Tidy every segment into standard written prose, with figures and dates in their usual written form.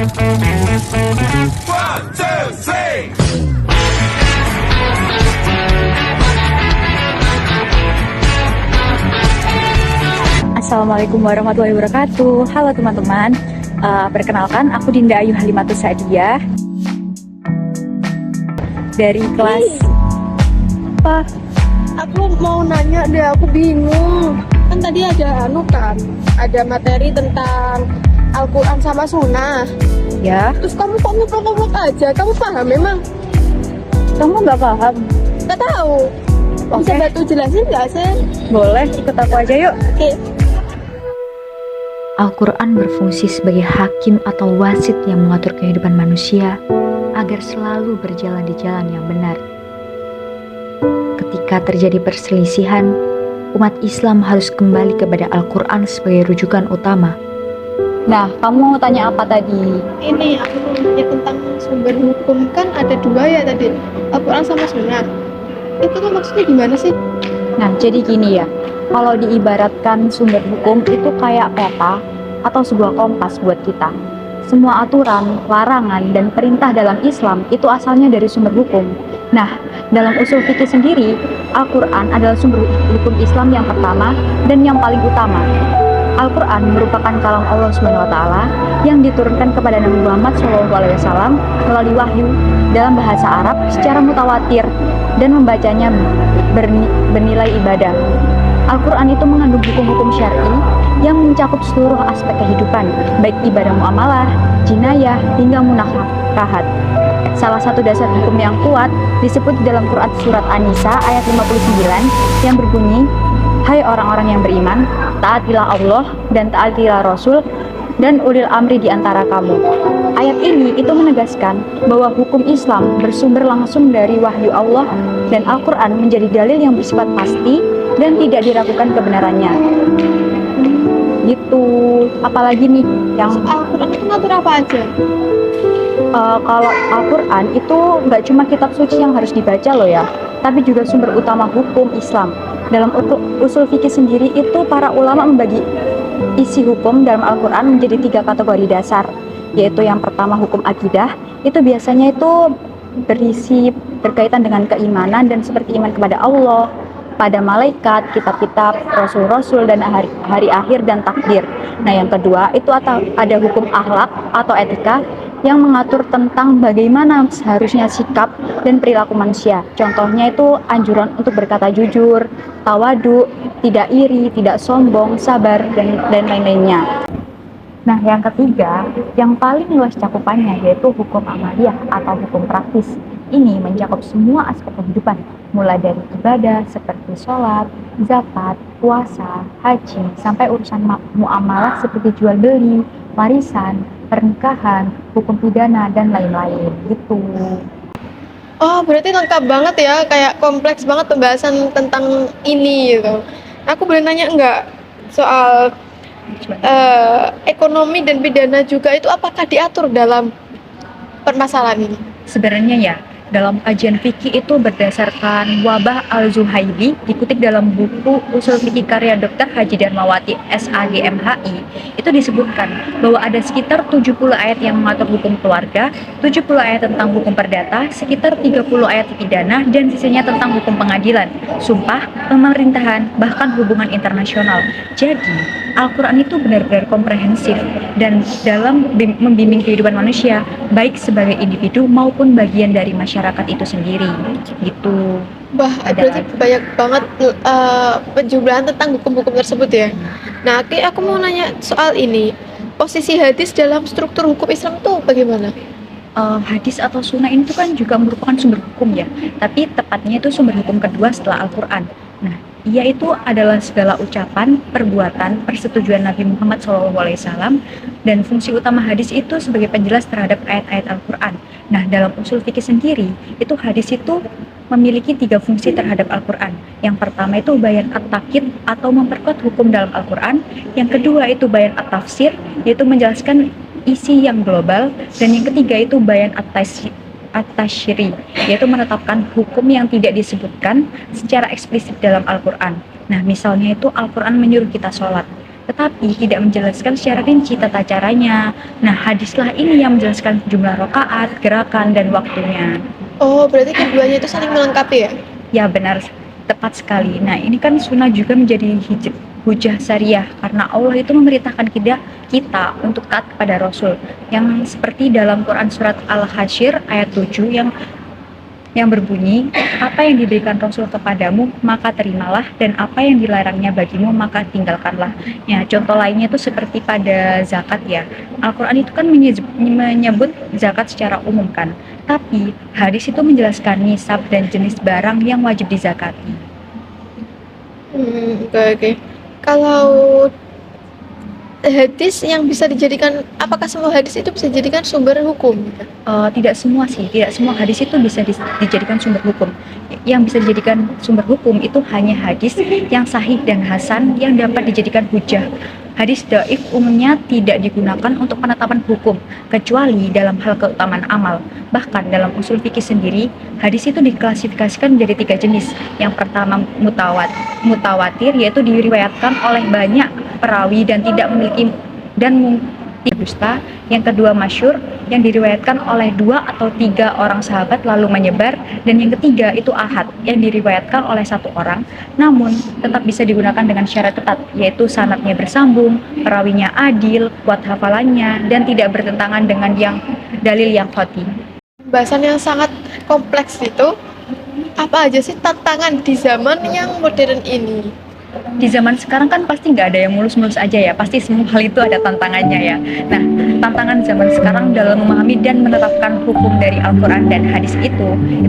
One, two, three. Assalamualaikum warahmatullahi wabarakatuh. Halo teman-teman, perkenalkan aku Dinda Ayu Halimatus Sa'diyah dari kelas Apa? Aku mau nanya deh, aku bingung. Kan tadi ada ada materi tentang Al-Quran sama Sunnah. ya. Terus kamu kok nguplok-nguplok aja? Kamu paham memang? Kamu nggak paham? Gak tahu. Bisa Oke. bantu jelasin nggak sih? Boleh, ikut aku aja yuk. Oke. Al-Quran berfungsi sebagai hakim atau wasit yang mengatur kehidupan manusia agar selalu berjalan di jalan yang benar. Ketika terjadi perselisihan, umat Islam harus kembali kepada Al-Quran sebagai rujukan utama. Nah, kamu mau tanya apa tadi? Ini aku mau nanya tentang sumber hukum, kan ada dua ya tadi, Al-Quran sama Sunnah. Itu tuh maksudnya gimana sih? Nah, jadi gini ya. Kalau diibaratkan sumber hukum itu kayak peta atau sebuah kompas buat kita. Semua aturan, larangan, dan perintah dalam Islam itu asalnya dari sumber hukum. Nah, dalam usul fikih sendiri, Al-Quran adalah sumber hukum Islam yang pertama dan yang paling utama. Al-Quran merupakan kalam Allah SWT yang diturunkan kepada Nabi Muhammad SAW melalui wahyu dalam bahasa Arab secara mutawatir dan membacanya bernilai ibadah. Al-Quran itu mengandung hukum-hukum syar'i yang mencakup seluruh aspek kehidupan, baik ibadah muamalah, jinayah, hingga munakahat. Salah satu dasar hukum yang kuat disebut di dalam Quran surat An-Nisa ayat 59 yang berbunyi, "Hai orang-orang yang beriman, taatilah Allah dan taatilah Rasul dan ulil amri di antara kamu." Ayat ini itu menegaskan bahwa hukum Islam bersumber langsung dari wahyu Allah dan Al-Quran menjadi dalil yang bersifat pasti dan tidak diragukan kebenarannya. Gitu. Apalagi nih yang Al-Quran itu ngatur apa aja? kalau Al-Quran itu nggak cuma kitab suci yang harus dibaca loh ya, tapi juga sumber utama hukum Islam. Dalam usul fikih sendiri itu para ulama membagi isi hukum dalam Al-Quran menjadi 3 kategori dasar, yaitu yang pertama hukum akidah, itu biasanya itu berisi berkaitan dengan keimanan dan seperti iman kepada Allah, pada malaikat, kitab-kitab, rasul-rasul, dan hari akhir dan takdir. Nah, yang kedua itu ada hukum akhlak atau etika yang mengatur tentang bagaimana seharusnya sikap dan perilaku manusia. Contohnya itu anjuran untuk berkata jujur, tawadu, tidak iri, tidak sombong, sabar, dan lain-lainnya. Nah, yang ketiga, yang paling luas cakupannya yaitu hukum amaliyah atau hukum praktis. Ini mencakup semua aspek kehidupan, mulai dari ibadah seperti sholat, zakat, puasa, haji, sampai urusan muamalah seperti jual beli, warisan, pernikahan, hukum pidana, dan lain-lain gitu. Oh, berarti lengkap banget ya, kayak kompleks banget pembahasan tentang ini gitu. Aku boleh nanya nggak soal ekonomi dan pidana juga itu apakah diatur dalam permasalahan ini? Sebenarnya ya, dalam kajian fikih itu berdasarkan Wabah Al-Zuhaili dikutip dalam buku Usul Fikih karya Dr. Haji Darmawati SAGMHI, itu disebutkan bahwa ada sekitar 70 ayat yang mengatur hukum keluarga, 70 ayat tentang hukum perdata, sekitar 30 ayat pidana, dan sisanya tentang hukum pengadilan, sumpah, pemerintahan, bahkan hubungan internasional. Jadi, Al-Quran itu benar-benar komprehensif dan dalam membimbing kehidupan manusia, baik sebagai individu maupun bagian dari masyarakat itu sendiri. Gitu. Wah, berarti banyak banget penjumlahan tentang hukum-hukum tersebut ya. Nah, aku mau nanya soal ini. Posisi hadis dalam struktur hukum Islam itu bagaimana? Hadis atau sunnah ini tuh kan juga merupakan sumber hukum ya, tapi tepatnya itu sumber hukum kedua setelah Al-Quran. Nah, ia itu adalah segala ucapan, perbuatan, persetujuan Nabi Muhammad SAW, dan fungsi utama hadis itu sebagai penjelas terhadap ayat-ayat Al-Quran. Nah, dalam usul fikih sendiri, itu hadis itu memiliki 3 fungsi terhadap Al-Quran. Yang pertama itu bayan at-takyid atau memperkuat hukum dalam Al-Quran. Yang kedua itu bayan at-tafsir, yaitu menjelaskan isi yang global. Dan yang ketiga itu bayan at-tashri, yaitu menetapkan hukum yang tidak disebutkan secara eksplisit dalam Al-Quran. Nah, misalnya itu Al-Quran menyuruh kita sholat. tetapi tidak menjelaskan secara rinci tata caranya. Nah, hadislah ini yang menjelaskan jumlah rakaat, gerakan, dan waktunya. Oh, berarti keduanya itu saling melengkapi ya? Ya benar, tepat sekali. Nah ini kan sunnah juga menjadi hujah syariah karena Allah itu memerintahkan kita untuk taat kepada Rasul. Yang seperti dalam Quran surat Al-Hasyr ayat 7 yang berbunyi, apa yang diberikan Rasul kepadamu maka terimalah, dan apa yang dilarangnya bagimu maka tinggalkanlah. Ya, contoh lainnya itu seperti pada zakat ya. Al-Quran itu kan menyebut zakat secara umum kan, tapi hadis itu menjelaskan nisab dan jenis barang yang wajib dizakati. Oke. Kalau hadis yang bisa dijadikan, apakah semua hadis itu bisa dijadikan sumber hukum? Tidak semua sih, tidak semua hadis itu bisa dijadikan sumber hukum. Yang bisa dijadikan sumber hukum itu hanya hadis yang sahih dan hasan yang dapat dijadikan hujah. Hadis dhaif umumnya tidak digunakan untuk penetapan hukum, kecuali dalam hal keutamaan amal. Bahkan dalam usul fikih sendiri, hadis itu diklasifikasikan menjadi 3 jenis. Yang pertama mutawatir, yaitu diriwayatkan oleh banyak perawi dan tidak memiliki dusta. Yang kedua masyhur, yang diriwayatkan oleh 2 atau 3 orang sahabat lalu menyebar. Dan yang ketiga itu ahad, yang diriwayatkan oleh 1 orang namun tetap bisa digunakan dengan syarat ketat, yaitu sanadnya bersambung, perawinya adil, kuat hafalannya, dan tidak bertentangan dengan dalil yang qati. Bahasan yang sangat kompleks itu, apa aja sih tantangan di zaman yang modern ini? Di zaman sekarang kan pasti nggak ada yang mulus-mulus aja ya, pasti semua hal itu ada tantangannya ya. Nah, tantangan zaman sekarang dalam memahami dan menerapkan hukum dari Al-Quran dan hadis itu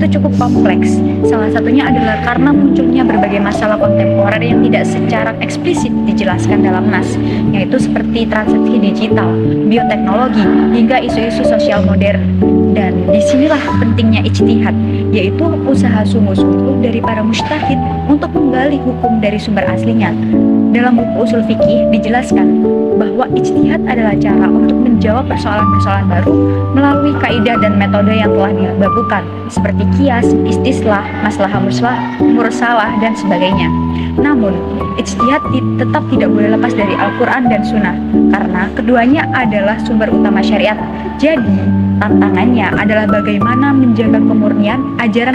cukup kompleks. Salah satunya adalah karena munculnya berbagai masalah kontemporer yang tidak secara eksplisit dijelaskan dalam nas, yaitu seperti transaksi digital, bioteknologi, hingga isu-isu sosial modern. Dan disinilah pentingnya ijtihad, yaitu usaha sungguh-sungguh dari para mujtahid untuk menggali hukum dari sumber aslinya. Dalam buku usul fikih dijelaskan bahwa ijtihad adalah cara untuk menjawab persoalan-persoalan baru melalui kaidah dan metode yang telah dibakukan, seperti kias, istislah, maslahah mursalah, dan sebagainya. Namun, ijtihad tetap tidak boleh lepas dari Al-Quran dan Sunnah, karena keduanya adalah sumber utama syariat. Jadi, tantangannya adalah bagaimana menjaga kemurnian ajaran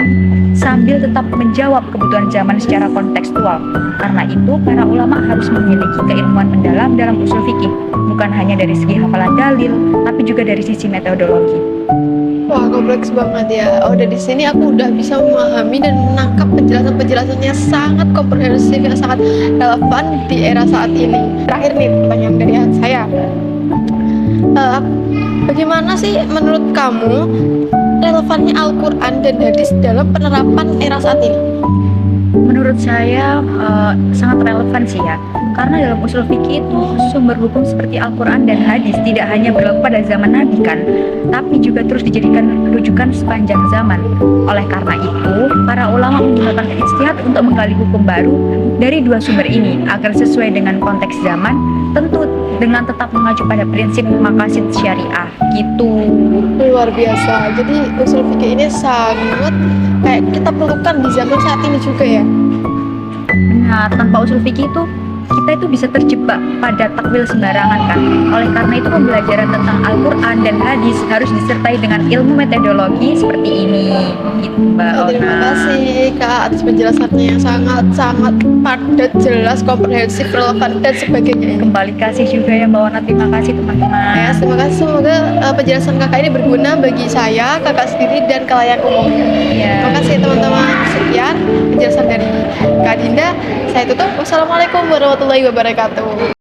sambil tetap menjawab kebutuhan zaman secara kontekstual. Karena itu, para ulama harus memiliki keilmuan mendalam dalam usul fikih, bukan hanya dari segi hafalan dalil, tapi juga dari sisi metodologi. Wah, kompleks banget ya. Oh, dari sini aku udah bisa memahami dan menangkap penjelasan-penjelasannya sangat komprehensif, yang sangat relevan di era saat ini. Terakhir nih, pertanyaan dari saya. Bagaimana sih menurut kamu relevannya Al-Quran dan hadis dalam penerapan era saat ini? Menurut saya sangat relevan sih ya, karena dalam usul fikih itu sumber hukum seperti Al-Quran dan hadis tidak hanya berlaku pada zaman Nabi kan, tapi juga terus dijadikan rujukan sepanjang zaman. Oleh karena itu, para ulama menggunakan ijtihad untuk menggali hukum baru dari 2 sumber ini agar sesuai dengan konteks zaman, tentu dengan tetap mengacu pada prinsip maqasid syariah gitu. Luar biasa. Jadi usul fikih ini sangat kayak kita perlukan di zaman saat ini juga ya. Nah, tanpa usul fikih itu kita itu bisa terjebak pada takwil sembarangan kan. Oleh karena itu, pembelajaran tentang Al-Quran dan hadis harus disertai dengan ilmu metodologi seperti ini gitu, Mbak Ona. Terima kasih Kak atas penjelasannya yang sangat padat, jelas, komprehensif, relevan, dan sebagainya. Kembali kasih juga ya Mbak Ona. Terima kasih teman-teman. Ya, terima kasih. Semoga penjelasan kakak ini berguna bagi saya, kakak sendiri, dan khalayak umumnya. Ya. Terima kasih teman-teman. Sekian penjelasan dari Kak Dinda. Saya tutup. Wassalamualaikum warahmatullahi wabarakatuh.